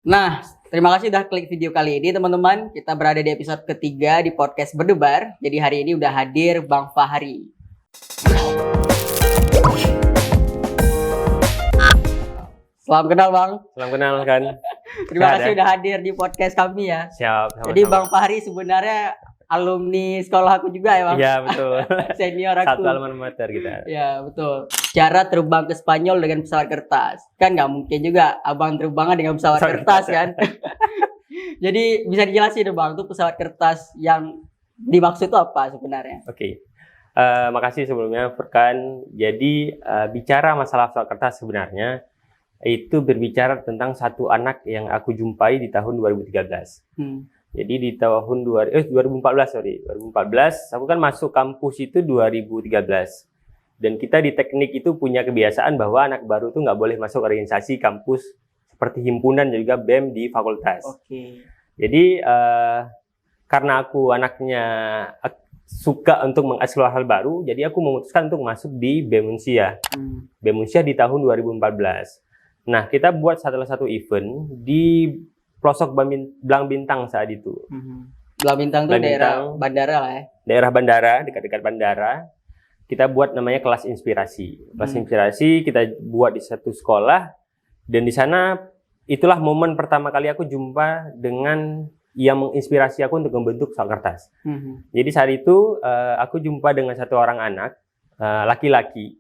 Nah, terima kasih udah klik video kali ini teman-teman. Kita berada di episode ketiga di podcast Berdebar. Jadi hari ini udah hadir Bang Fahri. Salam kenal Bang. Salam kenal kan. Terima kasih udah hadir di podcast kami ya. Siap. Jadi Bang Fahri sebenarnya alumni sekolah aku juga ya Bang? Iya betul. Senior aku. Satu alma mater kita. Iya betul. Cara terbang ke Spanyol dengan pesawat kertas. Kan nggak mungkin juga abang terbang dengan pesawat kertas kan. Jadi bisa dijelasin dong Bang, itu pesawat kertas yang dimaksud itu apa sebenarnya? Oke. Makasih sebelumnya Furkan. Jadi bicara masalah pesawat kertas sebenarnya itu berbicara tentang satu anak yang aku jumpai di tahun 2013. Jadi di tahun 2014 aku kan masuk kampus itu 2013. Dan kita di teknik itu punya kebiasaan bahwa anak baru tuh nggak boleh masuk organisasi kampus seperti himpunan dan juga BEM di fakultas. Oke. Jadi karena aku anaknya suka untuk mengeksplor hal baru, jadi aku memutuskan untuk masuk di BEM Unsia. BEM Unsia di tahun 2014. Nah, kita buat salah satu event di pelosok Belang Bintang saat itu. Belang Bintang itu daerah bandara lah ya? Daerah bandara, dekat-dekat bandara. Kita buat namanya kelas inspirasi. Kelas inspirasi kita buat di satu sekolah. Dan di sana itulah momen pertama kali aku jumpa dengan yang menginspirasi aku untuk membentuk pesawat kertas. Jadi saat itu aku jumpa dengan satu orang anak, laki-laki.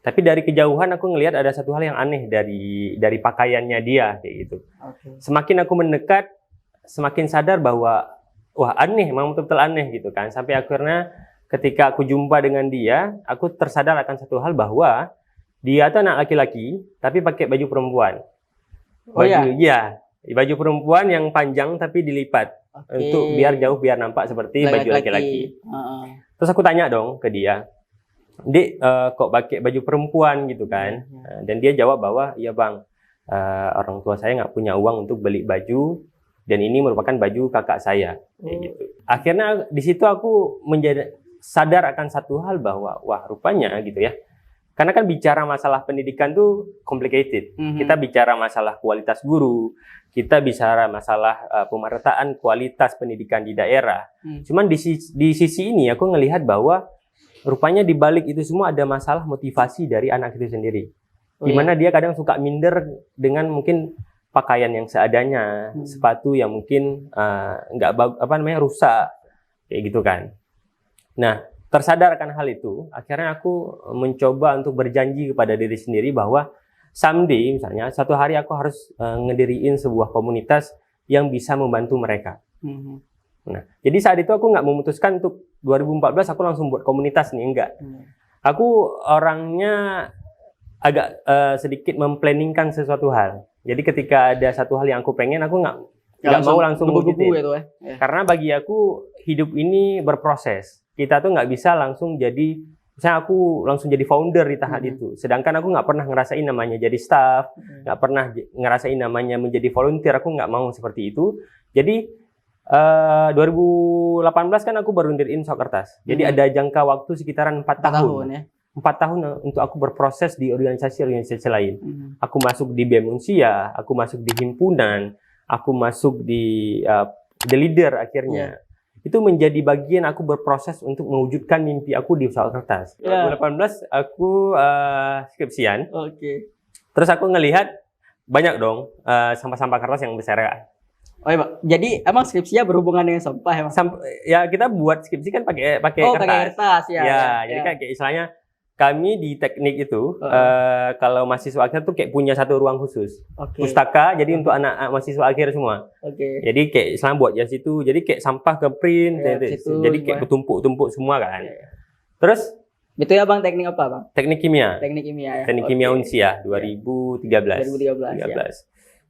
Tapi dari kejauhan aku ngelihat ada satu hal yang aneh dari pakaiannya dia kayak gitu. Semakin aku mendekat, semakin sadar bahwa wah aneh, memang betul-betul aneh gitu kan. Sampai akhirnya ketika aku jumpa dengan dia, aku tersadar akan satu hal bahwa dia itu anak laki-laki tapi pakai baju perempuan. Baju perempuan yang panjang tapi dilipat untuk biar jauh, biar nampak seperti baju laki-laki. Terus aku tanya dong ke dia, Dik, kok pakai baju perempuan gitu kan? Dan dia jawab bahwa, iya bang, orang tua saya nggak punya uang untuk beli baju, dan ini merupakan baju kakak saya. Kayak gitu. Akhirnya di situ aku menjadi sadar akan satu hal bahwa, wah rupanya gitu ya. Karena kan bicara masalah pendidikan tuh complicated. Kita bicara masalah kualitas guru, kita bicara masalah pemerataan kualitas pendidikan di daerah. Cuman di sisi ini aku ngelihat bahwa rupanya di balik itu semua ada masalah motivasi dari anak itu sendiri. Dimana dia kadang suka minder dengan mungkin pakaian yang seadanya, sepatu yang mungkin rusak, kayak gitu kan. Nah, tersadar akan hal itu, akhirnya aku mencoba untuk berjanji kepada diri sendiri bahwa someday misalnya satu hari aku harus ngediriin sebuah komunitas yang bisa membantu mereka. Nah, jadi saat itu aku nggak memutuskan untuk 2014 aku langsung buat komunitas nih, enggak. Aku orangnya agak sedikit memplanningkan sesuatu hal. Jadi ketika ada satu hal yang aku pengen, aku nggak mau langsung mewujudin. Gitu, Karena bagi aku hidup ini berproses. Kita tuh nggak bisa langsung jadi, misalnya aku langsung jadi founder di tahap itu. Sedangkan aku nggak pernah ngerasain namanya jadi staff, nggak pernah ngerasain namanya menjadi volunteer. Aku nggak mau seperti itu. Jadi 2018 kan aku baru ndiriin pesawat kertas. Jadi ada jangka waktu sekitaran 4 tahun. 4 tahun untuk aku berproses di organisasi-organisasi lain. Aku masuk di BEM Unsia, aku masuk di himpunan, aku masuk di The Leader akhirnya. Itu menjadi bagian aku berproses untuk mewujudkan mimpi aku di pesawat kertas. 2018 aku skripsian. Terus aku ngelihat banyak dong sampah-sampah kertas yang berserakan. Oh iya, jadi emang skripsinya berhubungan dengan sampah emang? Ya kita buat skripsi kan pakai kertas. Pakai kertas Jadi kayak istilahnya kami di teknik itu kalau mahasiswa akhir tuh kayak punya satu ruang khusus. Pustaka, jadi untuk anak mahasiswa akhir semua. Jadi kayak istilahnya buat jas itu, jadi kayak sampah ke print, jadi kayak bertumpuk-tumpuk semua kan. Terus itu ya bang, teknik apa bang? Teknik kimia. Teknik kimia ya. Teknik kimia Unsia 2013.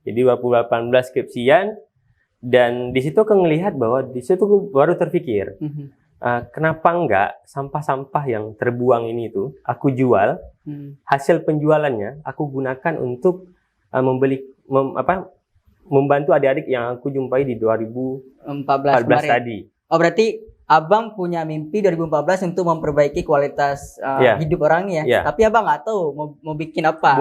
Jadi 2018 skripsian. Dan di situ aku ngelihat bahwa di situ aku baru terpikir, kenapa enggak sampah-sampah yang terbuang ini itu aku jual, hasil penjualannya aku gunakan untuk membantu adik-adik yang aku jumpai di 2014 tadi. Oh berarti Abang punya mimpi 2014 untuk memperbaiki kualitas hidup orangnya. Tapi Abang nggak tahu mau bikin apa.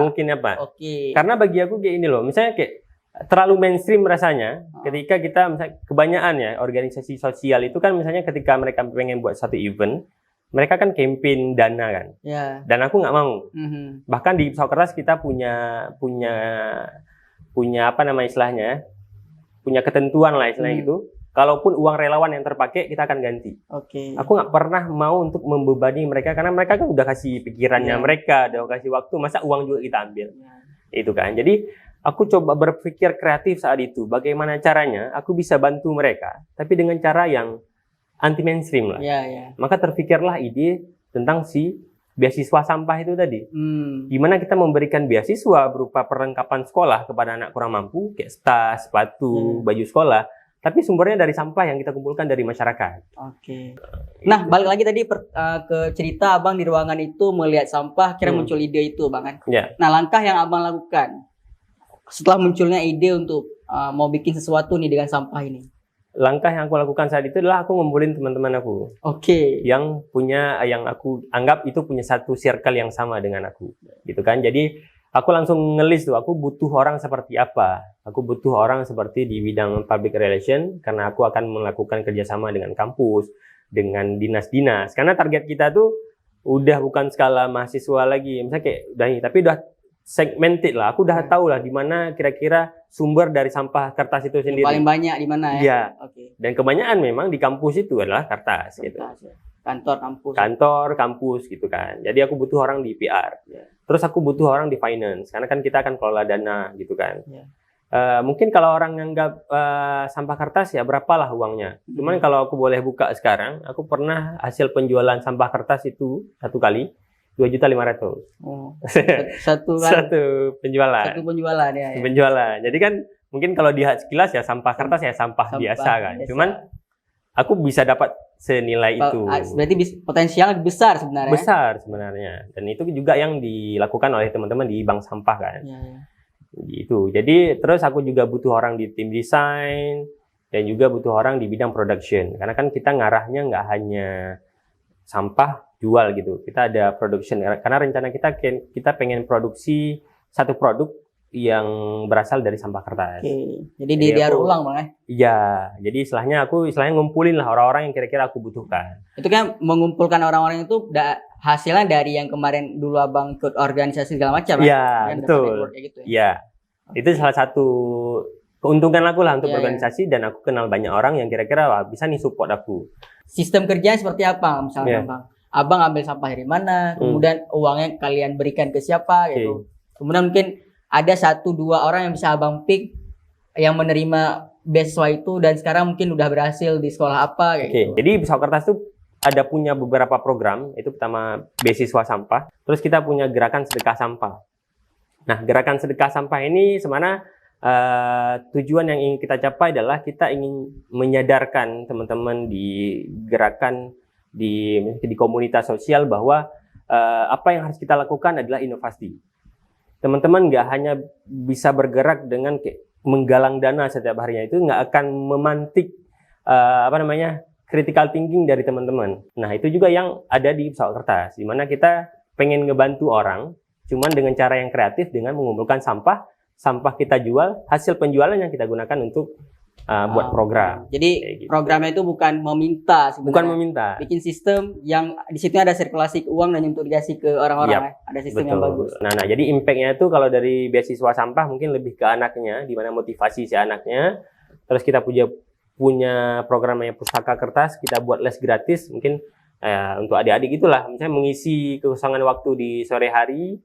Karena bagi aku kayak ini loh, misalnya kayak terlalu mainstream rasanya ketika kita misalnya kebanyakan ya organisasi sosial itu kan misalnya ketika mereka pengen buat satu event, mereka kan campaign dana kan. Ya. Dan aku nggak mau. Bahkan di Pesawat Kertas kita punya apa nama istilahnya, punya ketentuan lah istilahnya gitu. Kalaupun uang relawan yang terpakai kita akan ganti. Oke. Aku nggak pernah mau untuk membebani mereka karena mereka kan udah kasih pikirannya mereka, udah kasih waktu, masa uang juga kita ambil. Itu kan. Jadi aku coba berpikir kreatif saat itu. Bagaimana caranya aku bisa bantu mereka, tapi dengan cara yang anti mainstream lah. Maka terpikirlah ide tentang si beasiswa sampah itu tadi. Gimana kita memberikan beasiswa berupa perlengkapan sekolah kepada anak kurang mampu, kayak tas, sepatu, baju sekolah. Tapi sumbernya dari sampah yang kita kumpulkan dari masyarakat. Oke. Nah, balik lagi tadi ke cerita abang di ruangan itu melihat sampah, kira muncul ide itu, bang kan? Nah, langkah yang abang lakukan setelah munculnya ide untuk mau bikin sesuatu nih dengan sampah ini. Langkah yang aku lakukan saat itu adalah aku ngumpulin teman-teman aku. Yang aku anggap itu punya satu circle yang sama dengan aku. Gitu kan. Jadi aku langsung ngelis tuh, aku butuh orang seperti apa. Aku butuh orang seperti di bidang public relation, karena aku akan melakukan kerjasama dengan kampus, dengan dinas-dinas. Karena target kita tuh udah bukan skala mahasiswa lagi. Misalnya kayak udah ini, tapi udah segmented lah. Aku udah tahu lah di mana kira-kira sumber dari sampah kertas itu sendiri. Yang paling banyak di mana ya? Iya. Dan kebanyakan memang di kampus itu adalah kertas gitu. Kantor, kampus gitu kan. Jadi aku butuh orang di PR. Terus aku butuh orang di finance karena kan kita akan kelola dana gitu kan. Mungkin kalau orang nganggap sampah kertas ya berapalah uangnya. Cuman kalau aku boleh buka sekarang, aku pernah hasil penjualan sampah kertas itu satu kali 2.500.000. Satu penjualan. Satu penjualan ya. Penjualan. Jadi kan mungkin kalau dilihat sekilas ya sampah kertas ya sampah biasa kan. Cuman aku bisa dapat senilai itu. Berarti potensial besar sebenarnya. Besar sebenarnya. Dan itu juga yang dilakukan oleh teman-teman di bank sampah kan. Gitu. Jadi terus aku juga butuh orang di tim desain dan juga butuh orang di bidang production. Karena kan kita ngarahnya nggak hanya sampah jual gitu. Kita ada production karena rencana kita pengen produksi satu produk yang berasal dari sampah kertas. Jadi didaur ulang bang ya? Iya. Jadi aku ngumpulin lah orang-orang yang kira-kira aku butuhkan. Itu kan mengumpulkan orang-orang itu hasilnya dari yang kemarin dulu abang ikut organisasi segala macam. Iya betul. Iya. Itu salah satu keuntungan aku lah untuk organisasi dan aku kenal banyak orang yang kira-kira bisa nih support aku. Sistem kerjanya seperti apa misalnya bang? Abang ambil sampah dari mana? Kemudian uangnya kalian berikan ke siapa gitu? Kemudian mungkin ada 1-2 orang yang bisa abang pick yang menerima beasiswa itu dan sekarang mungkin udah berhasil di sekolah apa gitu. Jadi Pesawat Kertas tuh ada punya beberapa program. Itu pertama beasiswa sampah. Terus kita punya gerakan sedekah sampah. Nah, gerakan sedekah sampah ini sebenarnya tujuan yang ingin kita capai adalah kita ingin menyadarkan teman-teman di gerakan di komunitas sosial bahwa apa yang harus kita lakukan adalah inovasi. Teman-teman nggak hanya bisa bergerak dengan menggalang dana setiap harinya, itu nggak akan memantik critical thinking dari teman-teman. Nah, itu juga yang ada di Pesawat Kertas, di mana kita pengen ngebantu orang, cuman dengan cara yang kreatif dengan mengumpulkan sampah kita jual, hasil penjualan yang kita gunakan untuk buat program. Jadi gitu. Programnya itu bukan meminta sebenarnya. Bukan meminta. Bikin sistem yang di situ ada sirkulasi uang dan untuk dikasih ke orang-orang Ada sistem yang bagus. Nah, jadi impact-nya itu kalau dari beasiswa sampah mungkin lebih ke anaknya, di mana motivasi si anaknya. Terus kita punya programnya Pustaka Kertas, kita buat les gratis mungkin untuk adik-adik itulah, misalnya mengisi kekosongan waktu di sore hari.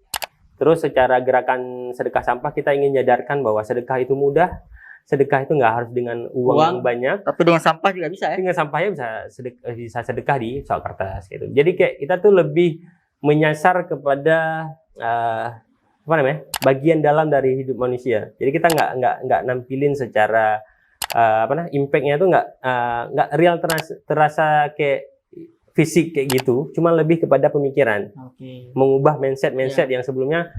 Terus secara gerakan sedekah sampah kita ingin menyadarkan bahwa sedekah itu mudah. Sedekah itu nggak harus dengan uang yang banyak, tapi dengan sampah juga bisa ya. Dengan sampahnya bisa sedekah di Pesawat Kertas gitu. Jadi kayak kita tuh lebih menyasar kepada bagian dalam dari hidup manusia. Jadi kita nggak nampilin secara impact-nya tuh nggak real terasa kayak fisik kayak gitu. Cuma lebih kepada pemikiran, mengubah mindset yang sebelumnya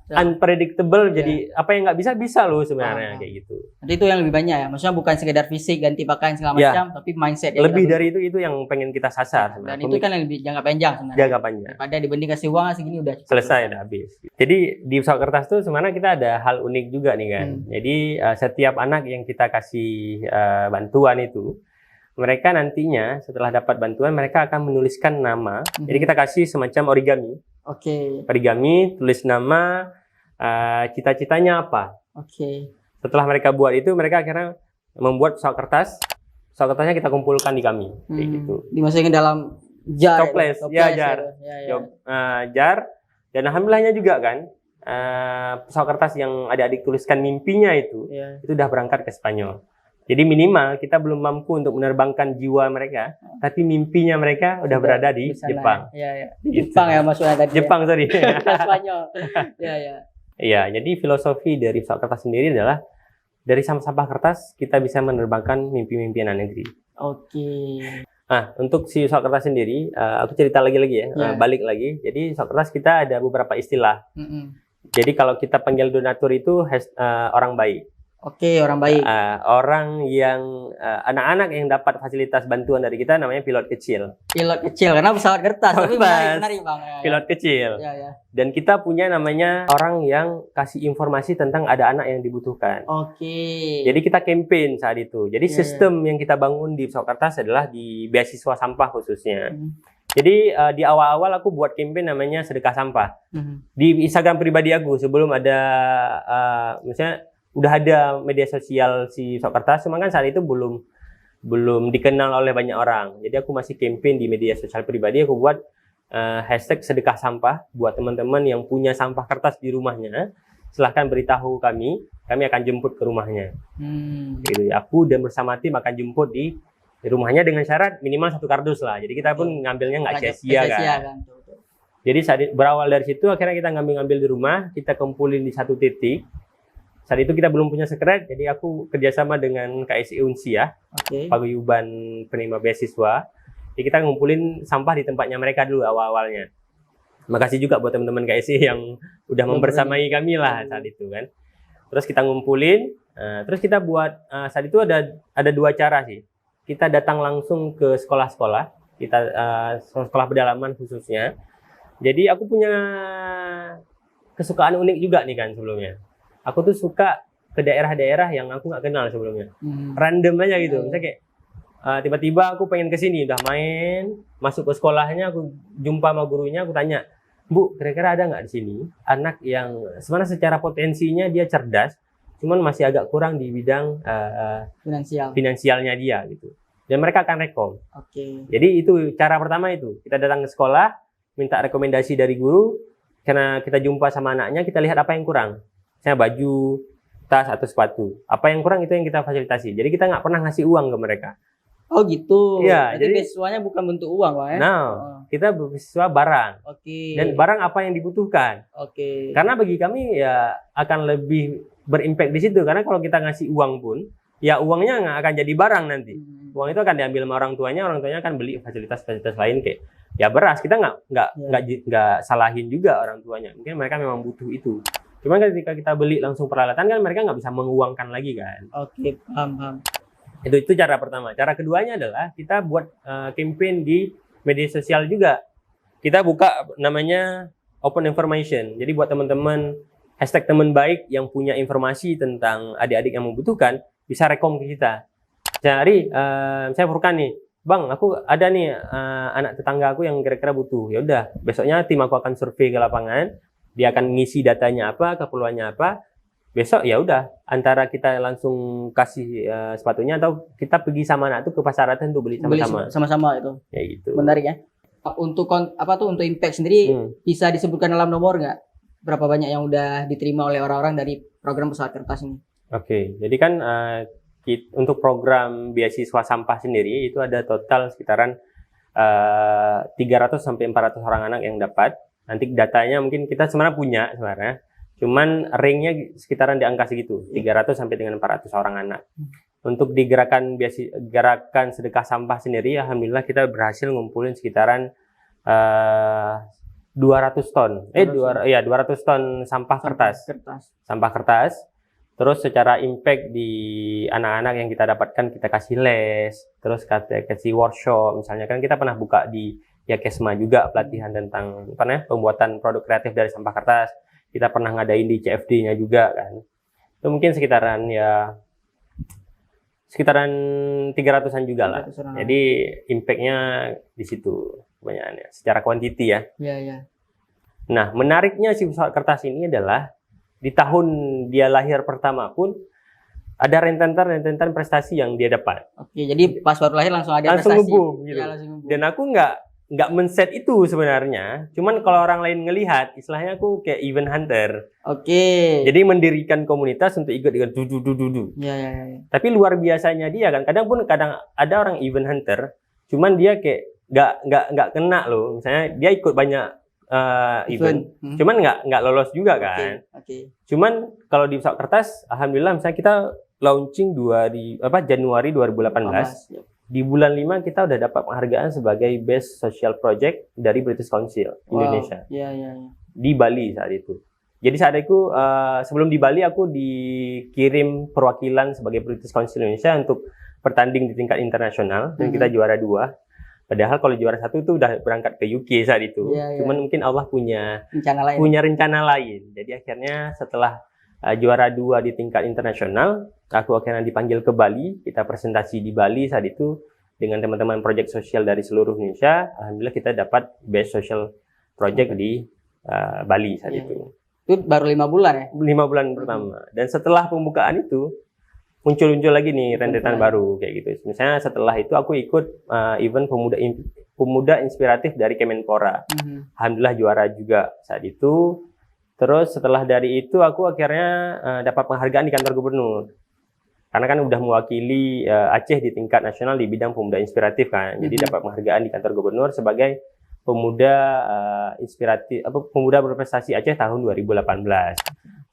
unpredictable. Iya. Jadi apa yang nggak bisa loh sebenarnya kayak gitu. Jadi itu yang lebih banyak ya. Maksudnya bukan sekedar fisik ganti pakaian segala Ya. macam, tapi mindset ya. Lebih dari itu yang pengen kita sasar Dan sebenarnya. itu kan yang lebih jangka panjang sebenarnya. Jangka panjang. Daripada dibanding kasih uang segini udah cukup. Selesai, udah habis. Jadi di pesawat kertas tuh sebenarnya kita ada hal unik juga nih kan. Jadi setiap anak yang kita kasih bantuan itu, mereka nantinya setelah dapat bantuan mereka akan menuliskan nama. Jadi kita kasih semacam origami. Oke. Origami, tulis nama, cita-citanya apa. Oke. Setelah mereka buat itu, mereka akhirnya membuat pesawat kertas. Pesawat kertasnya kita kumpulkan di kami, kayak gitu. Dimasukin dalam jar. Toples, ya jar. Jar. Dan alhamdulillahnya juga kan, pesawat kertas yang adik-adik tuliskan mimpinya itu udah berangkat ke Spanyol. Jadi minimal kita belum mampu untuk menerbangkan jiwa mereka, tapi mimpinya mereka udah berada di Jepang. Di Jepang ya maksudnya tadi. Jepang, sorry. Spanyol. Iya, jadi filosofi dari pesawat kertas sendiri adalah dari sampah kertas kita bisa menerbangkan mimpi-mimpi anak negeri. Oke. Nah, untuk si pesawat kertas sendiri, aku cerita lagi ya, balik lagi. Jadi pesawat kertas kita ada beberapa istilah. Jadi kalau kita panggil donatur itu orang baik. Oke, orang baik. Orang yang anak-anak yang dapat fasilitas bantuan dari kita namanya pilot kecil. Pilot kecil karena pesawat kertas, tapi menarik Bang. Pilot kecil. Dan kita punya namanya orang yang kasih informasi tentang ada anak yang dibutuhkan. Oke. Jadi kita campaign saat itu. Jadi sistem yang kita bangun di pesawat kertas adalah di beasiswa sampah khususnya. Jadi di awal-awal aku buat campaign namanya sedekah sampah. Di Instagram pribadi aku sebelum ada misalnya udah ada media sosial si pesawat kertas, cuma kan saat itu belum dikenal oleh banyak orang. Jadi aku masih campaign di media sosial pribadi, aku buat hashtag sedekah sampah buat teman-teman yang punya sampah kertas di rumahnya. Silahkan beritahu kami akan jemput ke rumahnya. Gitu. Aku dan bersama tim akan jemput di rumahnya dengan syarat minimal 1 kardus lah. Jadi kita pun ngambilnya nggak sia-sia kan. Jadi berawal dari situ akhirnya kita ngambil di rumah, kita kumpulin di satu titik. Saat itu kita belum punya sekret, jadi aku kerjasama dengan KSI Unsia, paguyuban penerima beasiswa. Jadi kita ngumpulin sampah di tempatnya mereka dulu awal-awalnya. Makasih juga buat teman-teman KSI yang udah membersamai kami lah saat itu kan. Terus kita ngumpulin, terus kita buat saat itu ada 2 cara sih. Kita datang langsung ke sekolah-sekolah, kita sekolah pedalaman khususnya. Jadi aku punya kesukaan unik juga nih kan sebelumnya. Aku tuh suka ke daerah-daerah yang aku nggak kenal sebelumnya. Random aja gitu. Misalnya kayak tiba-tiba aku pengen ke sini, udah main, masuk ke sekolahnya, aku jumpa sama gurunya, aku tanya, Bu, kira-kira ada nggak di sini anak yang sebenarnya secara potensinya dia cerdas, cuman masih agak kurang di bidang finansialnya dia gitu. Dan mereka akan rekom. Jadi itu cara pertama itu. Kita datang ke sekolah, minta rekomendasi dari guru, karena kita jumpa sama anaknya, kita lihat apa yang kurang. Misalnya baju, tas, atau sepatu. Apa yang kurang itu yang kita fasilitasi. Jadi kita nggak pernah ngasih uang ke mereka. Oh gitu. Iya. Jadi beasiswanya bukan bentuk uang, Pak ya? Kita beasiswa barang. Dan barang apa yang dibutuhkan. Karena bagi kami ya akan lebih berimpact di situ. Karena kalau kita ngasih uang pun, ya uangnya nggak akan jadi barang nanti. Uang itu akan diambil sama orang tuanya akan beli fasilitas-fasilitas lain kayak ya beras. Kita nggak salahin juga orang tuanya. Mungkin mereka memang butuh itu. Cuman ketika kita beli langsung peralatan kan mereka nggak bisa menguangkan lagi kan. Paham. Itu cara pertama. Cara keduanya adalah kita buat campaign di media sosial juga. Kita buka namanya open information. Jadi buat teman-teman hashtag teman baik yang punya informasi tentang adik-adik yang membutuhkan bisa rekom ke kita. Jadi saya Furkan nih, Bang, aku ada nih anak tetangga aku yang kira-kira butuh. Ya udah, besoknya tim aku akan survei ke lapangan. Dia akan ngisi datanya apa, keperluannya apa. Besok ya udah, antara kita langsung kasih sepatunya atau kita pergi sama anak itu ke pasaran untuk beli sama-sama. Sama-sama itu. Ya gitu. Menarik ya. Untuk untuk impact sendiri bisa disebutkan dalam nomor nggak? Berapa banyak yang udah diterima oleh orang-orang dari program pesawat kertas ini? Oke, jadi kan untuk program beasiswa sampah sendiri itu ada total sekitaran 300 sampai 400 orang anak yang dapat. Nanti datanya mungkin kita sebenarnya punya sebenarnya. Cuman ringnya sekitaran di angka segitu, 300 sampai dengan 400 orang anak. Untuk di gerakan sedekah sampah sendiri, alhamdulillah kita berhasil ngumpulin sekitaran 5 200 ton. 200 ton sampah kertas. Sampah kertas. Terus secara impact di anak-anak yang kita dapatkan, kita kasih les, terus kita kasih workshop. Misalnya kan kita pernah buka di Yakesma juga pelatihan tentang pembuatan produk kreatif dari sampah kertas. Kita pernah ngadain di CFD-nya juga kan. Itu mungkin sekitaran 300-an juga lah. Jadi impact-nya di situ kebanyakannya secara kuantiti ya. Iya. Nah, menariknya si pesawat kertas ini adalah di tahun dia lahir pertama pun ada rentetan prestasi yang dia dapat. Oke, jadi pas baru lahir langsung ada langsung prestasi. Ngeboom, gitu. Ya, langsung ngeboom. Dan aku nggak men-set itu sebenarnya. Cuman kalau orang lain ngelihat, istilahnya aku kayak event hunter. Oke. Jadi mendirikan komunitas untuk ikut dudu. Ya. Tapi luar biasanya dia kan, kadang ada orang event hunter, cuman dia kayak nggak kena loh. Misalnya dia ikut banyak event. Cuman nggak lolos juga kan. Oke. Cuman kalau di pesawat kertas, alhamdulillah misalnya kita launching Januari 2018. Di bulan 5 kita udah dapat penghargaan sebagai Best Social Project dari British Council Indonesia. Iya. Di Bali saat itu. Jadi saat itu sebelum di Bali aku dikirim perwakilan sebagai British Council Indonesia untuk bertanding di tingkat internasional dan kita juara 2. Padahal kalau juara 1 itu udah berangkat ke UK saat itu. Cuman mungkin Allah punya rencana lain. Jadi akhirnya setelah juara 2 di tingkat internasional, aku akhirnya dipanggil ke Bali. Kita presentasi di Bali saat itu dengan teman-teman proyek sosial dari seluruh Indonesia. Alhamdulillah kita dapat Best Social Project di Bali saat itu. Itu baru 5 bulan ya? 5 bulan pertama. Dan setelah pembukaan itu muncul lagi nih rentetan baru kayak gitu. Misalnya setelah itu aku ikut event pemuda inspiratif dari Kemenpora. Alhamdulillah juara juga saat itu. Terus setelah dari itu aku akhirnya dapat penghargaan di kantor gubernur. Karena kan udah mewakili Aceh di tingkat nasional di bidang pemuda inspiratif kan. Jadi dapat penghargaan di kantor gubernur sebagai pemuda inspiratif pemuda berprestasi Aceh tahun 2018.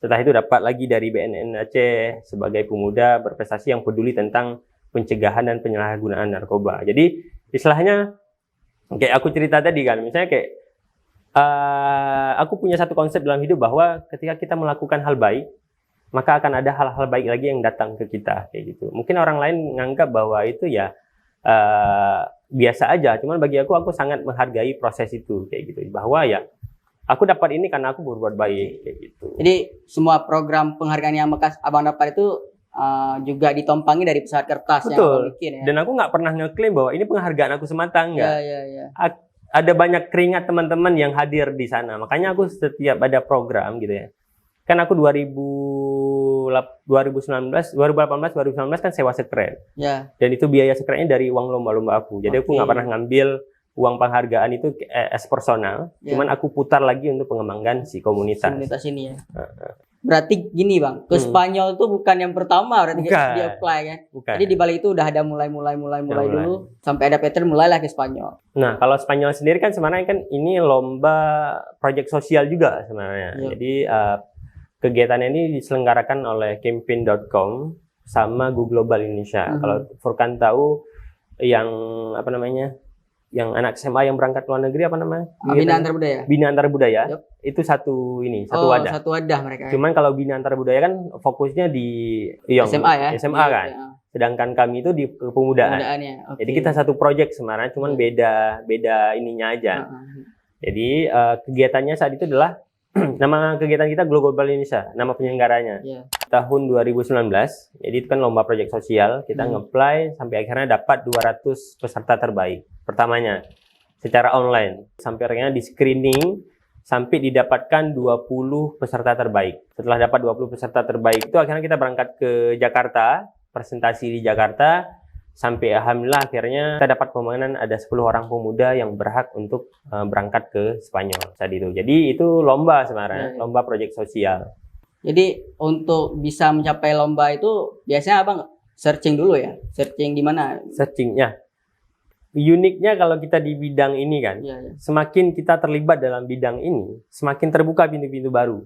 Setelah itu dapat lagi dari BNN Aceh sebagai pemuda berprestasi yang peduli tentang pencegahan dan penyalahgunaan narkoba. Jadi istilahnya kayak aku cerita tadi kan, misalnya kayak aku punya satu konsep dalam hidup bahwa ketika kita melakukan hal baik, maka akan ada hal-hal baik lagi yang datang ke kita kayak gitu. Mungkin orang lain menganggap bahwa itu ya biasa aja, cuman bagi aku sangat menghargai proses itu kayak gitu. Bahwa ya aku dapat ini karena aku berbuat baik kayak gitu. Jadi semua program penghargaan yang abang dapat itu juga ditompangi dari pesawat kertas. Betul. Yang abang bikin ya. Dan aku nggak pernah ngeklaim bahwa ini penghargaan aku semata enggak. Ya. Ada banyak keringat teman-teman yang hadir di sana. Makanya aku setiap ada program gitu ya. Kan aku 2018 kan sewa sekren. Ya. Dan itu biaya sekrennya dari uang lomba-lomba aku. Jadi aku nggak pernah ngambil uang penghargaan itu as personal, cuman aku putar lagi untuk pengembangan si komunitas. Komunitas ini ya. Berarti gini bang, ke Spanyol tuh bukan yang pertama berarti dia apply kan? Bukan. Jadi di Bali itu udah ada mulai dulu, sampai ada pattern mulailah ke Spanyol. Nah kalau Spanyol sendiri kan sebenarnya kan ini lomba proyek sosial juga sebenarnya. Jadi kegiatannya ini diselenggarakan oleh campaign.com sama Go Global Indonesia. Kalau Furkan tahu yang yang anak SMA yang berangkat ke luar negeri apa namanya? Bina Antar Budaya. Bina Antar Budaya. Itu satu wadah. Satu wadah mereka. Cuman kalau Bina Antar Budaya kan fokusnya di SMA ya. SMA kan. Ya. Sedangkan kami itu di kepemudaan. Jadi kita satu proyek sebenarnya, cuman beda ininya aja. Jadi kegiatannya saat itu adalah nama kegiatan kita Global Indonesia, nama penyelenggaranya. Tahun 2019. Jadi itu kan lomba proyek sosial, kita nge-apply sampai akhirnya dapat 200 peserta terbaik. Pertamanya secara online, sampai akhirnya di screening sampai didapatkan 20 peserta terbaik. Setelah dapat 20 peserta terbaik itu akhirnya kita berangkat ke Jakarta, presentasi di Jakarta, sampai alhamdulillah akhirnya kita dapat pembagian ada 10 orang pemuda yang berhak untuk berangkat ke Spanyol saat itu. Jadi itu lomba sebenarnya, lomba proyek sosial. Jadi untuk bisa mencapai lomba itu biasanya abang searching dulu ya? Searching di mana? Searchingnya. Uniknya kalau kita di bidang ini kan, semakin kita terlibat dalam bidang ini, semakin terbuka pintu-pintu baru.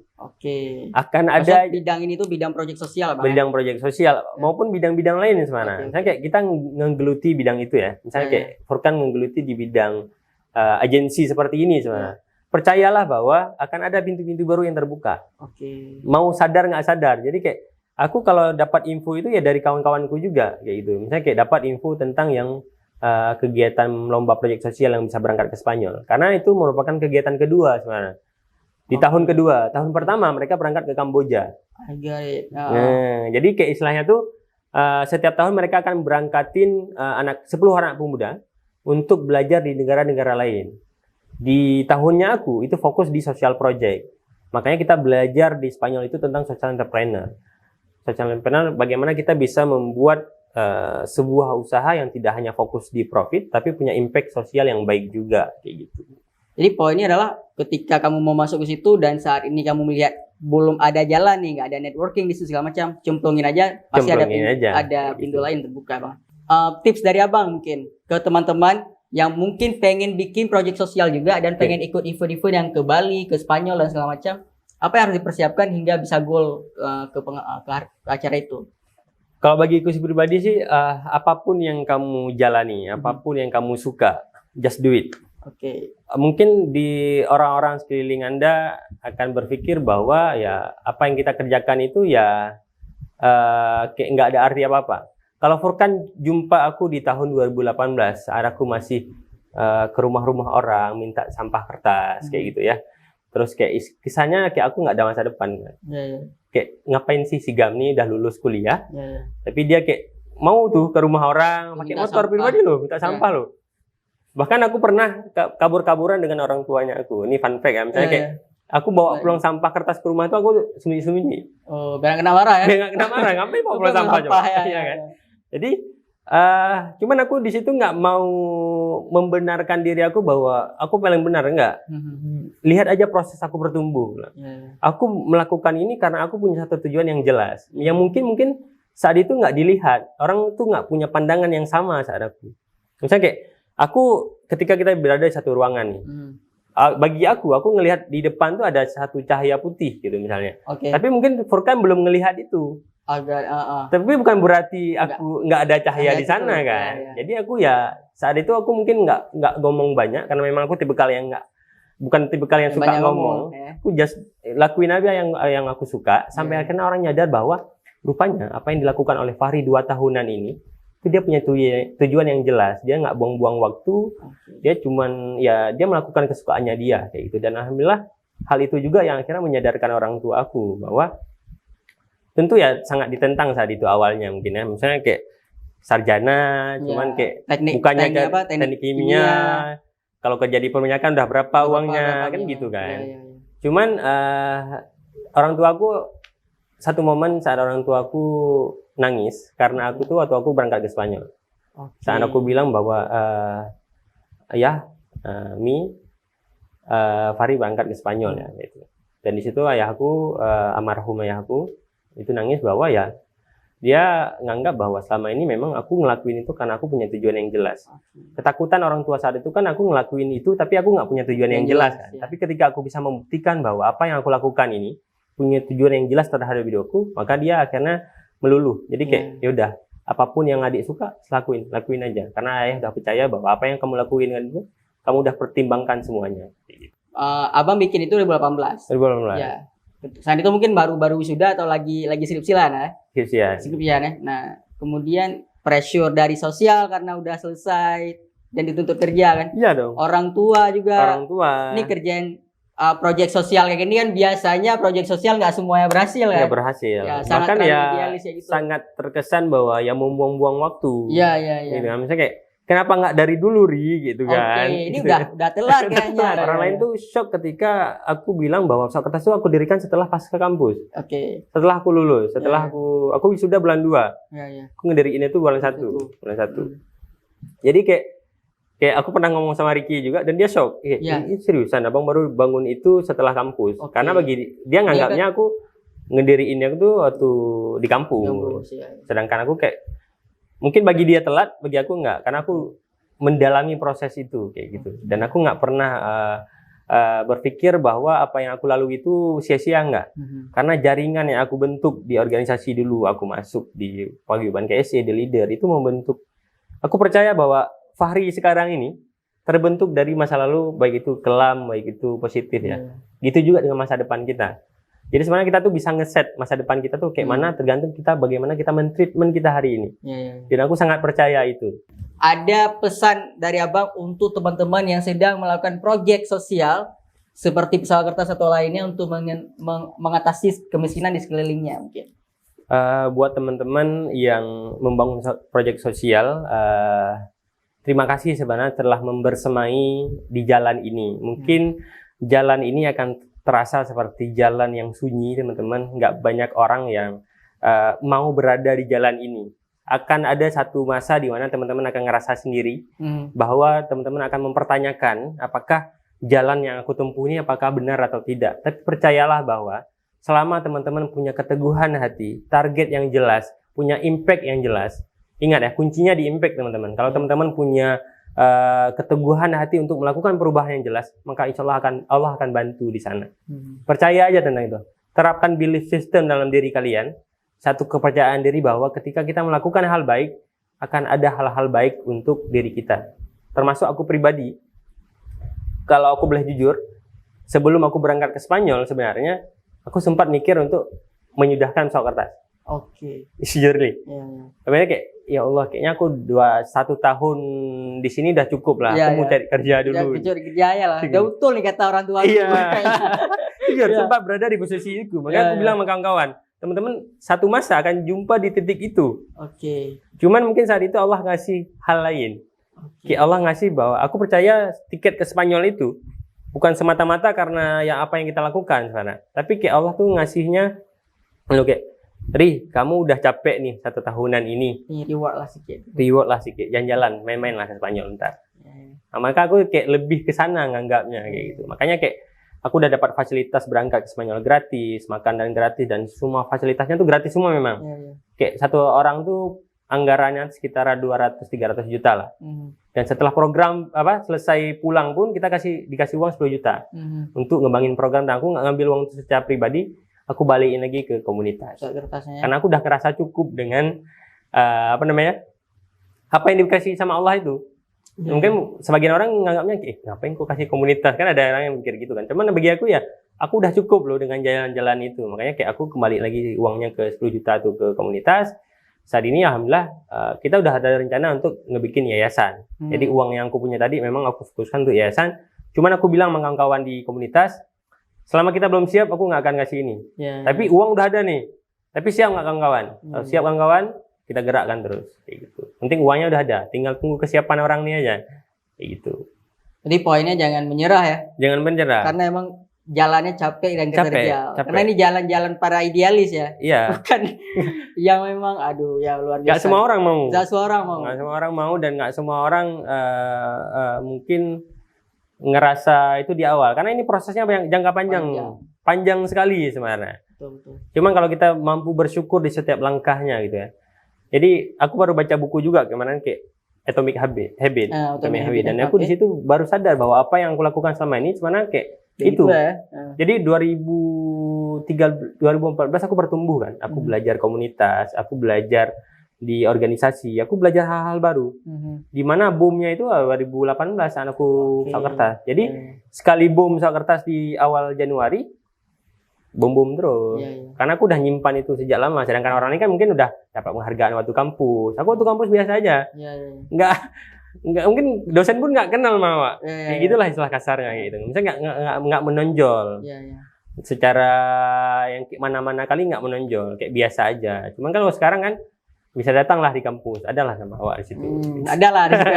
Akan ada bidang ini tuh bidang proyek sosial, Bang. Bidang proyek sosial maupun bidang-bidang lain sebenarnya. Misalnya kayak kita menggeluti bidang itu ya. Misalnya kayak Furkan menggeluti di bidang agensi seperti ini sebenarnya. percayalah bahwa akan ada pintu-pintu baru yang terbuka. Oke. Mau sadar nggak sadar. Jadi kayak aku kalau dapat info itu ya dari kawan-kawanku juga kayak gitu. Misalnya kayak dapat info tentang yang kegiatan lomba proyek sosial yang bisa berangkat ke Spanyol. Karena itu merupakan kegiatan kedua sebenarnya. Di tahun kedua, tahun pertama mereka berangkat ke Kamboja. Nah, jadi kayak istilahnya tuh setiap tahun mereka akan berangkatin 10 anak pemuda untuk belajar di negara-negara lain. Di tahunnya aku itu fokus di social project. Makanya kita belajar di Spanyol itu tentang social entrepreneur. Social entrepreneur bagaimana kita bisa membuat sebuah usaha yang tidak hanya fokus di profit tapi punya impact sosial yang baik juga kayak gitu. Jadi poinnya adalah ketika kamu mau masuk ke situ dan saat ini kamu melihat belum ada jalan nih, nggak ada networking di situ segala macam, cemplungin aja pasti ada pintu lain terbuka, Bang. Tips dari Abang mungkin ke teman-teman yang mungkin pengen bikin proyek sosial juga dan pengen ikut event-event yang ke Bali, ke Spanyol dan segala macam, apa yang harus dipersiapkan hingga bisa goal ke acara itu? Kalau bagiku pribadi sih, apapun yang kamu jalani, apapun yang kamu suka, just do it. Oke. Mungkin di orang-orang sekeliling Anda akan berpikir bahwa ya apa yang kita kerjakan itu ya kayak nggak ada arti apa-apa. Kalau Furkan jumpa aku di tahun 2018, saat aku masih ke rumah-rumah orang minta sampah kertas kayak gitu ya. Terus kayak kisahnya kayak aku nggak ada masa depan. Kayak ngapain sih si Gam nih udah lulus kuliah, tapi dia kayak mau tuh ke rumah orang pakai motor pribadi loh, minta sampah loh. Bahkan aku pernah kabur-kaburan dengan orang tuanya aku. Ini fun fact ya, misalnya kayak aku bawa pulang sampah kertas ke rumah itu aku sembunyi-sembunyi. Oh, biar kena marah ya? Biar nggak kena marah, ngapain bawa pulang sampah coba? Iya kan? Jadi cuman aku di situ nggak mau membenarkan diri aku bahwa aku paling benar, enggak. Lihat aja proses aku bertumbuh. Aku melakukan ini karena aku punya satu tujuan yang jelas. Yang mungkin saat itu nggak dilihat. Orang tuh nggak punya pandangan yang sama saat aku. Misalnya kayak aku ketika kita berada di satu ruangan nih. Bagi aku ngelihat di depan tuh ada satu cahaya putih gitu misalnya. Tapi mungkin Furkan belum ngelihat itu. Tapi bukan berarti aku nggak ada cahaya di sana kan. Jadi aku ya saat itu aku mungkin nggak ngomong banyak karena memang aku tipikal yang bukan tipikal yang suka ngomong. Aku just lakuin aja yang aku suka sampai akhirnya orang nyadar bahwa rupanya apa yang dilakukan oleh Fahri 2 tahunan ini itu dia punya tujuan yang jelas. Dia nggak buang-buang waktu. Dia cuman ya dia melakukan kesukaannya dia kayak gitu. Dan alhamdulillah hal itu juga yang akhirnya menyadarkan orang tua aku bahwa tentu ya sangat ditentang saat itu awalnya mungkin ya. Misalnya kayak sarjana, cuman kayak bukannya teknik kimia. Kalau kerja di perminyakan udah berapa uangnya kan gitu kan. Cuman orang tua aku satu momen saat orang tua aku nangis karena aku tuh waktu aku berangkat ke Spanyol. Saat aku bilang bahwa Fahri berangkat ke Spanyol ya gitu. Dan di situ ayahku almarhum ayahku itu nangis bahwa ya dia nganggap bahwa selama ini memang aku ngelakuin itu karena aku punya tujuan yang jelas. Ketakutan orang tua saat itu kan aku ngelakuin itu tapi aku nggak punya tujuan yang jelas kan. Tapi ketika aku bisa membuktikan bahwa apa yang aku lakukan ini punya tujuan yang jelas terhadap hidupku, maka dia akhirnya meluluh. Jadi kayak yaudah apapun yang adik suka lakuin aja. Karena ayah udah percaya bahwa apa yang kamu lakuin kan itu kamu udah pertimbangkan semuanya. Abang bikin itu 2018. Ya. Saat itu mungkin baru wisuda atau lagi skripsian ya? Skripsian ya. Nah, kemudian pressure dari sosial karena udah selesai dan dituntut kerja kan? Iya dong. Orang tua juga. Ini kerjaan proyek sosial kayak gini kan biasanya proyek sosial nggak semuanya berhasil ya? Nggak berhasil. Ya, bahkan ya gitu. Sangat terkesan bahwa ya membuang-buang waktu. Iya. Gitu. Misalnya kayak kenapa nggak dari dulu Ri gitu kan? Ini udah telat kayaknya. Orang lain tuh shock ketika aku bilang bahwa pesawat kertas itu aku dirikan setelah pas ke kampus. Setelah aku lulus, setelah aku wisuda bulan 2. Aku ngediriin itu bulan 1. Jadi kayak aku pernah ngomong sama Ricky juga dan dia shock. Ini seriusan abang baru bangun itu setelah kampus. Karena bagi dia nganggapnya aku ngediriinnya itu waktu di kampus. Sedangkan aku kayak mungkin bagi dia telat, bagi aku enggak, karena aku mendalami proses itu kayak gitu. Dan aku nggak pernah berpikir bahwa apa yang aku lalui itu sia-sia enggak. Karena jaringan yang aku bentuk di organisasi dulu, aku masuk di Paguyuban KSC, di leader itu membentuk. Aku percaya bahwa Fahri sekarang ini terbentuk dari masa lalu, baik itu kelam, baik itu positif ya. Gitu juga dengan masa depan kita. Jadi sebenarnya kita tuh bisa ngeset masa depan kita tuh kayak mana, tergantung kita bagaimana kita men-treatment kita hari ini. Dan aku sangat percaya itu. Ada pesan dari Abang untuk teman-teman yang sedang melakukan proyek sosial seperti Pesawat Kertas atau lainnya untuk mengatasi kemiskinan di sekelilingnya mungkin. Buat teman-teman yang membangun proyek sosial, terima kasih sebenarnya telah membersamai di jalan ini. Mungkin jalan ini akan terasa seperti jalan yang sunyi, teman-teman. Nggak banyak orang yang mau berada di jalan ini. Akan ada satu masa di mana teman-teman akan ngerasa sendiri bahwa teman-teman akan mempertanyakan apakah jalan yang aku tempuh ini apakah benar atau tidak. Tapi percayalah bahwa selama teman-teman punya keteguhan hati, target yang jelas, punya impact yang jelas. Ingat ya, kuncinya di impact, teman-teman. Kalau teman-teman punya keteguhan hati untuk melakukan perubahan yang jelas, maka insya Allah akan bantu di sana. Percaya aja tentang itu. Terapkan belief system dalam diri kalian. Satu kepercayaan diri bahwa ketika kita melakukan hal baik, akan ada hal-hal baik untuk diri kita. Termasuk aku pribadi. Kalau aku boleh jujur, sebelum aku berangkat ke Spanyol sebenarnya, aku sempat mikir untuk menyudahkan Pesawat Kertas. Oke. Sejujurnya. Sebenarnya kayak, ya Allah, kayaknya aku 1 tahun di sini udah cukup lah. Aku mau cari kerja dulu. Cari kerja ya lah. Gak betul nih kata orang tua. Iya. Jujur, sempat berada di posisi itu. Makanya aku bilang sama kawan-kawan, teman-teman, satu masa akan jumpa di titik itu. Oke. Cuman mungkin saat itu Allah ngasih hal lain. Kayak Allah ngasih bahwa aku percaya tiket ke Spanyol itu bukan semata-mata karena apa yang kita lakukan sana. Tapi kayak Allah tuh ngasihnya, kayak, Ri, kamu udah capek nih 1 tahunan ini. Reward lah sedikit. Reward lah sedikit. Jalan-jalan, main-main lah ke Spanyol ntar. Nah, maka aku kayak lebih ke sana nganggapnya kayak gitu. Makanya kayak aku udah dapat fasilitas berangkat ke Spanyol gratis, makan dan gratis, dan semua fasilitasnya tuh gratis semua memang. Kayak satu orang tuh anggarannya sekitar 200-300 juta lah. Dan setelah program selesai pulang pun kita dikasih uang 10 juta untuk ngembangin program. Dan aku nggak ngambil uang itu secara pribadi, aku balikin lagi ke komunitas. Karena aku udah ngerasa cukup dengan apa yang dikasih sama Allah itu. Mungkin sebagian orang nganggapnya, ngapain kok kasih komunitas, kan ada orang yang mikir gitu kan. Cuman bagi aku ya, aku udah cukup loh dengan jalan-jalan itu. Makanya kayak aku kembali lagi uangnya ke 10 juta tuh ke komunitas. Saat ini alhamdulillah kita udah ada rencana untuk ngebikin yayasan. Jadi uang yang aku punya tadi memang aku fokuskan untuk yayasan. Cuman aku bilang sama kawan-kawan di komunitas, selama kita belum siap aku nggak akan kasih ini. Tapi uang udah ada nih. Tapi siap nggak kawan-kawan? Kalau siap kawan-kawan, kita gerakkan terus kayak gitu. Penting uangnya udah ada, tinggal tunggu kesiapan orang nih aja kayak gitu. Jadi poinnya jangan menyerah ya. Jangan menyerah. Karena emang jalannya capek dan keterjal. Karena ini jalan-jalan para idealis ya. Iya. Bukan yang memang aduh ya luar biasa. Gak semua orang mau. Gak semua orang mau. Gak semua orang mau, dan gak semua orang mungkin ngerasa itu di awal. Karena ini prosesnya jangka panjang sekali sebenarnya. Betul. Cuman kalau kita mampu bersyukur di setiap langkahnya gitu ya. Jadi aku baru baca buku juga kemarin kayak Atomic Habit. Dan aku di situ baru sadar bahwa apa yang aku lakukan selama ini sebenarnya kayak itu. Jadi 2014 aku bertumbuh kan. Aku belajar komunitas, aku belajar di organisasi, aku belajar hal-hal baru. Di mana boomnya itu 2018 anakku Pesawat Kertas. Jadi sekali boom Pesawat Kertas di awal Januari, boom terus. Karena aku udah nyimpan itu sejak lama. Sedangkan orang ini kan mungkin udah dapat penghargaan waktu kampus. Aku waktu kampus biasa aja. Nggak mungkin dosen pun nggak kenal sama kayak gitulah istilah kasarnya gitu. Misalnya nggak menonjol. Secara yang mana-mana kali nggak menonjol, kayak biasa aja. Cuman kalau sekarang kan bisa datanglah di kampus, adalah nama awak di situ. Adalah di situ.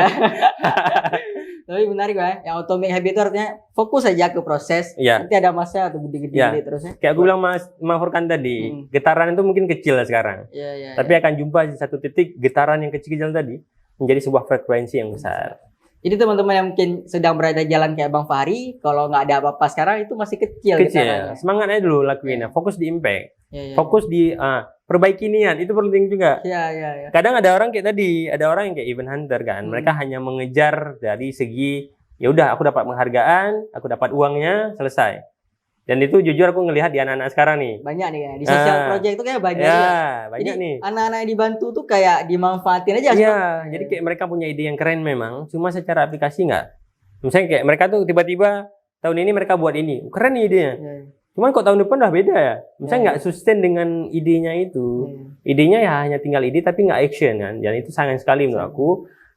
Tapi menarik ya, yang Atomic Habit itu artinya fokus aja ke proses. Nanti ada masa atau gede-gede terus ya. Kayak aku bilang Mas Furkan tadi, getaran itu mungkin kecil lah sekarang. Tapi akan jumpa di satu titik getaran yang kecil-kecil tadi menjadi sebuah frekuensi yang besar. Jadi teman-teman yang mungkin sedang berada di jalan kayak Bang Fahri, kalau nggak ada apa-apa sekarang itu masih kecil. Semangat aja dulu lakuinnya, fokus di impact, fokus di perbaiki niat, itu penting juga. Kadang ada orang kayak tadi, ada orang yang kayak event hunter kan, mereka hanya mengejar dari segi, ya udah aku dapat penghargaan, aku dapat uangnya, selesai. Dan itu jujur aku ngelihat di anak-anak sekarang nih. Banyak nih ya, di sosial project itu kayak banyak. Banyak jadi, nih. Anak-anak yang dibantu tuh kayak dimanfaatin aja. Jadi kayak mereka punya ide yang keren memang, cuma secara aplikasi nggak Misalnya kayak mereka tuh tiba-tiba tahun ini mereka buat ini, keren nih idenya. Ya. Cuman kok tahun depan udah beda ya. Misalnya Ya. nggak sustain dengan idenya itu. Idenya ya hanya tinggal ide tapi nggak action kan. Dan itu sayang sekali menurut aku.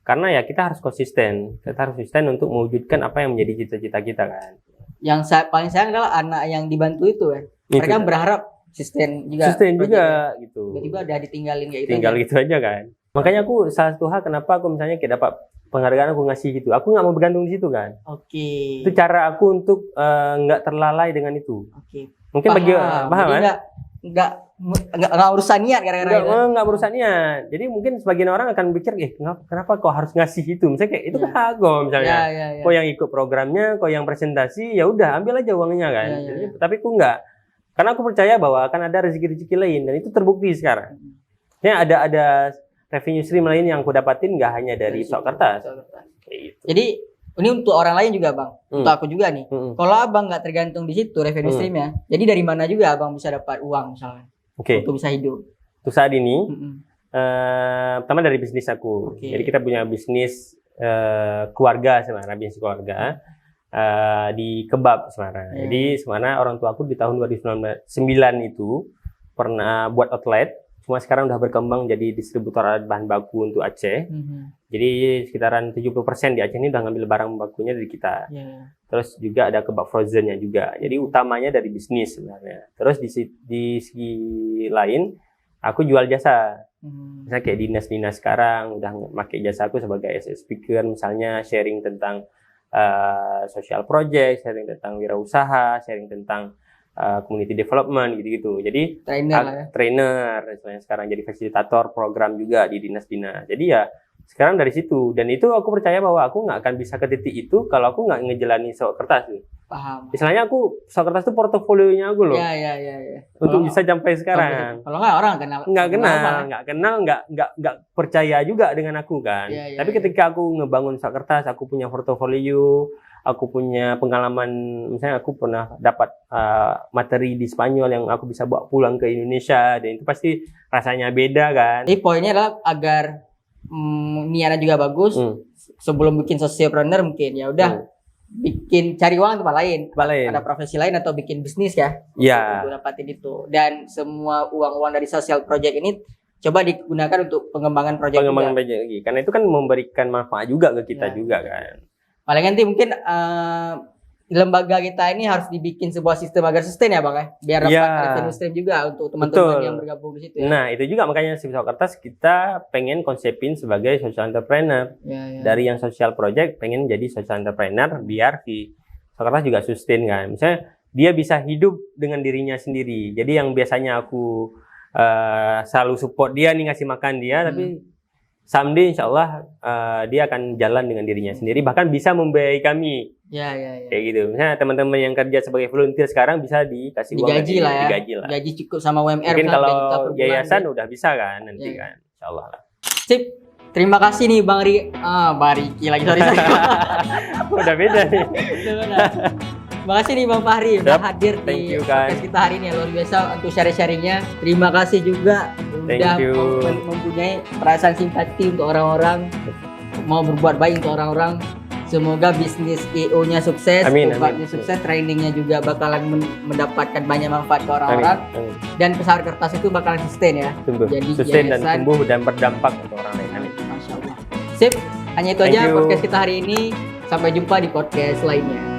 Karena ya kita harus konsisten. Kita harus konsisten untuk mewujudkan apa yang menjadi cita-cita kita kan. Yang paling sayang adalah anak yang dibantu itu kan. Mereka berharap sustain juga. Sustain juga gitu. Tiba-tiba udah ditinggalin kayak gitu. Tinggal gitu aja kan. Makanya aku salah satu hal kenapa aku misalnya kayak dapat penghargaan aku ngasih gitu. Aku nggak mau bergantung di situ kan. Oke. Itu cara aku untuk nggak terlalai dengan itu. Oke. Mungkin bagi paham kan? Nggak urusan niat gara-gara itu. Nggak urusan niat. Jadi mungkin sebagian orang akan pikir, kenapa kau harus ngasih itu? Misalnya kayak itu kan hak kau misalnya. Kau yang ikut programnya, kau yang presentasi, ya udah ambil aja uangnya kan. Jadi, tapi aku nggak. Karena aku percaya bahwa akan ada rezeki-rezeki lain dan itu terbukti sekarang. Ya ada revenue stream lain yang aku dapatin nggak hanya dari pesawat kertas. Gitu. Jadi ini untuk orang lain juga bang, untuk aku juga nih. Kalau abang nggak tergantung di situ revenue streamnya, jadi dari mana juga abang bisa dapat uang misalnya, untuk bisa hidup. Untuk saat ini, pertama dari bisnis aku. Jadi kita punya bisnis keluarga sebenarnya, bisnis keluarga di kebab sebenarnya. Jadi sebenarnya orang tua aku di tahun 2009 itu pernah buat outlet. Cuma sekarang udah berkembang jadi distributor alat bahan baku untuk Aceh. Jadi sekitaran 70% di Aceh ini udah ngambil barang bakunya dari kita. Terus juga ada kebab frozennya juga. Jadi utamanya dari bisnis sebenarnya. Terus di segi lain, aku jual jasa. Misalnya kayak dinas-dinas sekarang udah pakai jasa aku sebagai SS speaker, misalnya sharing tentang social project, sharing tentang wirausaha, sharing tentang community development gitu-gitu. Jadi trainer misalnya sekarang jadi fasilitator program juga di dinas-dinas. Jadi ya sekarang dari situ, dan itu aku percaya bahwa aku nggak akan bisa ke titik itu kalau aku nggak ngejalani pesawat kertas tuh. Paham. Misalnya aku pesawat kertas itu portofolionya aku loh. Iya. Untuk bisa sampai sekarang. Kalau nggak orang nggak percaya juga dengan aku kan. Tapi ketika aku ngebangun pesawat kertas, aku punya portofolio, aku punya pengalaman, misalnya aku pernah dapat materi di Spanyol yang aku bisa bawa pulang ke Indonesia, dan itu pasti rasanya beda kan. Jadi poinnya adalah agar niatnya juga bagus. Sebelum bikin socialpreneur mungkin ya udah bikin cari uang tempat lain. Ada profesi lain atau bikin bisnis ya. Iya. Untuk dapatin itu. Dan semua uang-uang dari social project ini coba digunakan untuk pengembangan project lagi. Karena itu kan memberikan manfaat juga ke kita juga kan. Paling nanti mungkin lembaga kita ini harus dibikin sebuah sistem agar sustain ya bang ya, biar dapat revenue stream juga untuk teman-teman yang bergabung di situ ya. Nah itu juga makanya si pesawat kertas kita pengen konsepin sebagai social entrepreneur. Dari yang social project pengen jadi social entrepreneur biar si pesawat kertas juga sustain kan. Misalnya dia bisa hidup dengan dirinya sendiri. Jadi yang biasanya aku selalu support dia nih, ngasih makan dia, tapi someday insya Allah dia akan jalan dengan dirinya sendiri, bahkan bisa membiayai kami. Kayak gitu. Misalnya teman-teman yang kerja sebagai volunteer sekarang bisa dikasih uang digaji lah ya. Digaji cukup sama UMR. Mungkin kalau yayasan udah bisa kan nanti kan. Insya Allah lah. Sip. Terima kasih nih Bang Riki lagi, sorry. Udah beda nih. Terima kasih nih Bang Fahri udah hadir di podcast kita hari ini, luar biasa untuk sharing-sharingnya. Terima kasih juga udah mempunyai perasaan simpati untuk orang-orang, mau berbuat baik untuk orang-orang. Semoga bisnis EO-nya sukses, obatnya sukses, trainingnya juga bakalan mendapatkan banyak manfaat ke orang-orang. Dan pesawat kertas itu bakalan sustain ya. Jadi sustain dan tumbuh dan berdampak untuk orang lain. Masya Allah. Sip, hanya itu aja podcast kita hari ini. Sampai jumpa di podcast lainnya.